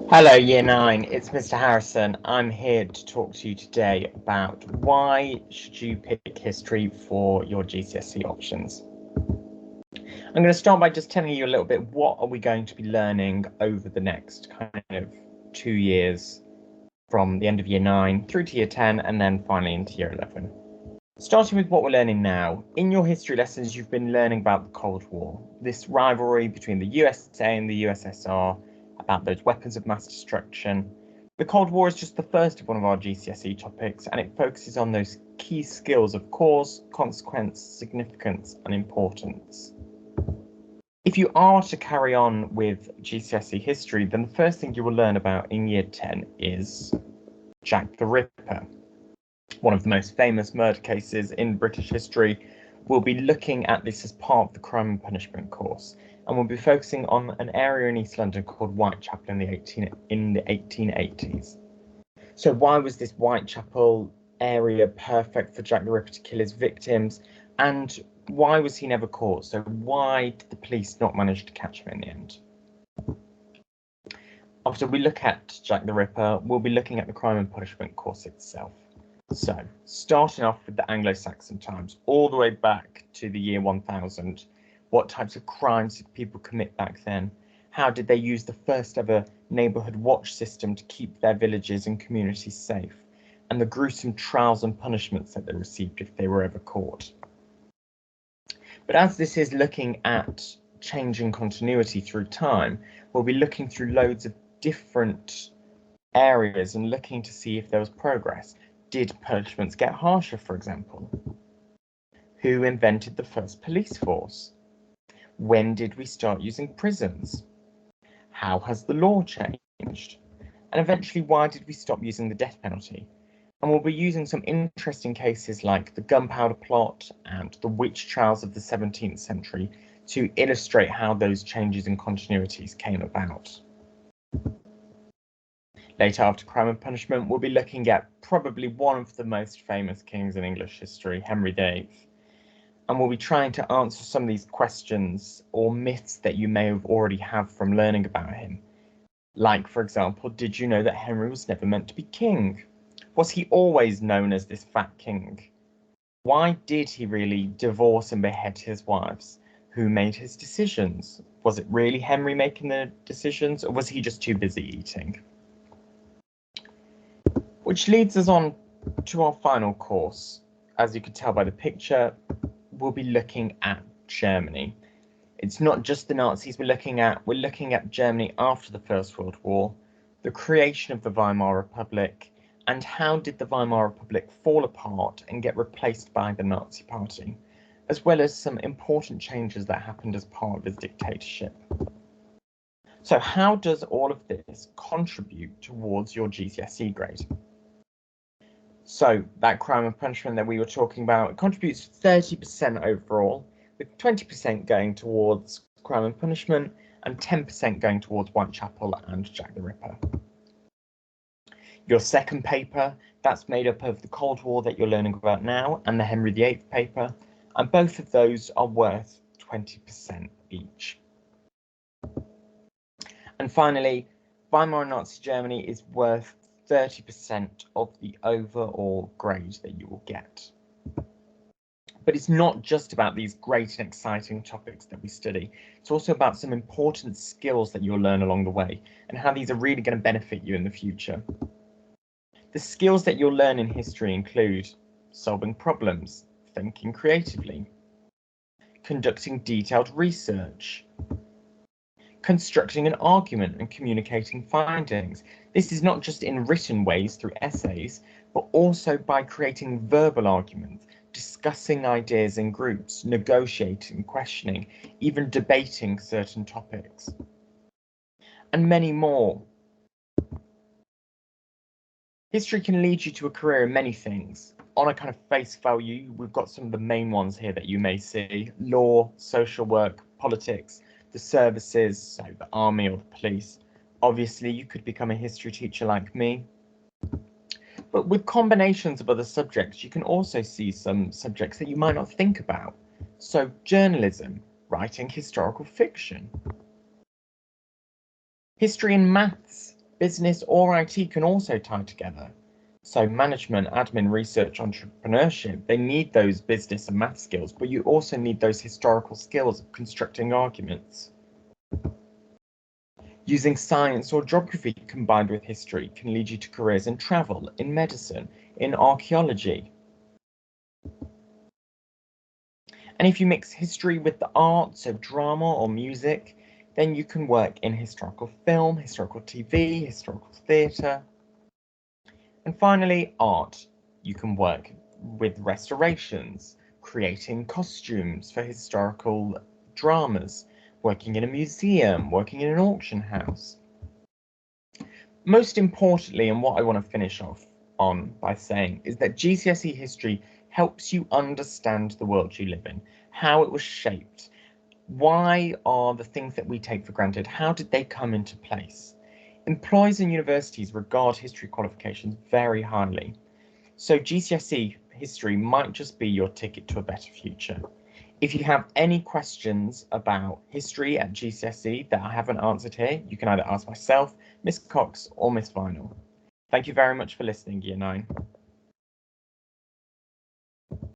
Hello Year 9, it's Mr. Harrison. I'm here to talk to you today about why should you pick history for your GCSE options. I'm going to start by just telling you a little bit what are we going to be learning over the next kind of 2 years from the end of Year 9 through to Year 10 and then finally into Year 11. Starting with what we're learning now, in your history lessons you've been learning about the Cold War, this rivalry between the USA and the USSR, about those weapons of mass destruction. The Cold War is just the first of one of our GCSE topics, and it focuses on those key skills of cause, consequence, significance, and importance. If you are to carry on with GCSE history, then the first thing you will learn about in Year 10 is Jack the Ripper. One of the most famous murder cases in British history. We'll be looking at this as part of the Crime and Punishment course, and we'll be focusing on an area in East London called Whitechapel in the 1880s. So why was this Whitechapel area perfect for Jack the Ripper to kill his victims, and why was he never caught? So why did the police not manage to catch him in the end? After we look at Jack the Ripper, we'll be looking at the Crime and Punishment course itself. So, starting off with the Anglo-Saxon times, all the way back to the year 1000, what types of crimes did people commit back then? How did they use the first ever neighbourhood watch system to keep their villages and communities safe? And the gruesome trials and punishments that they received if they were ever caught. But as this is looking at changing continuity through time, we'll be looking through loads of different areas and looking to see if there was progress. Did punishments get harsher, for example? Who invented the first police force? When did we start using prisons? How has the law changed? And eventually, why did we stop using the death penalty? And we'll be using some interesting cases like the Gunpowder Plot and the witch trials of the 17th century to illustrate how those changes and continuities came about. Later, after Crime and Punishment, we'll be looking at probably one of the most famous kings in English history, Henry VIII. And we'll be trying to answer some of these questions or myths that you may have already have from learning about him. Like, for example, did you know that Henry was never meant to be king? Was he always known as this fat king? Why did he really divorce and behead his wives? Who made his decisions? Was it really Henry making the decisions, or was he just too busy eating? Which leads us on to our final course. As you can tell by the picture, we'll be looking at Germany. It's not just the Nazis we're looking at Germany after the First World War, the creation of the Weimar Republic, and how did the Weimar Republic fall apart and get replaced by the Nazi Party, as well as some important changes that happened as part of his dictatorship. So how does all of this contribute towards your GCSE grade? So that Crime and Punishment that we were talking about contributes 30% overall, with 20% going towards Crime and Punishment and 10% going towards Whitechapel and Jack the Ripper. Your second paper, that's made up of the Cold War that you're learning about now and the Henry VIII paper, and both of those are worth 20% each. And finally, Weimar Nazi Germany is worth 30% of the overall grade that you will get. But it's not just about these great and exciting topics that we study. It's also about some important skills that you'll learn along the way and how these are really going to benefit you in the future. The skills that you'll learn in history include solving problems, thinking creatively, conducting detailed research, constructing an argument and communicating findings. This is not just in written ways through essays, but also by creating verbal arguments, discussing ideas in groups, negotiating, questioning, even debating certain topics, and many more. History can lead you to a career in many things. On a kind of face value, we've got some of the main ones here that you may see: law, social work, politics, the services, so the army or the police. Obviously, you could become a history teacher like me. But with combinations of other subjects, you can also see some subjects that you might not think about. So journalism, writing historical fiction, History and maths, business or IT can also tie together. So management, admin, research, entrepreneurship, they need those business and math skills, but you also need those historical skills of constructing arguments. Using science or geography combined with history can lead you to careers in travel, in medicine, in archaeology. And if you mix history with the arts of drama or music, then you can work in historical film, historical TV, historical theatre. And finally, art. You can work with restorations, creating costumes for historical dramas, working in a museum, working in an auction house. Most importantly, and what I want to finish off on by saying, is that GCSE history helps you understand the world you live in, how it was shaped, why are the things that we take for granted, how did they come into place? Employers and universities regard history qualifications very highly, so GCSE history might just be your ticket to a better future. If you have any questions about history at GCSE that I haven't answered here, you can either ask myself, Miss Cox, or Miss Vinyl. Thank you very much for listening, Year 9.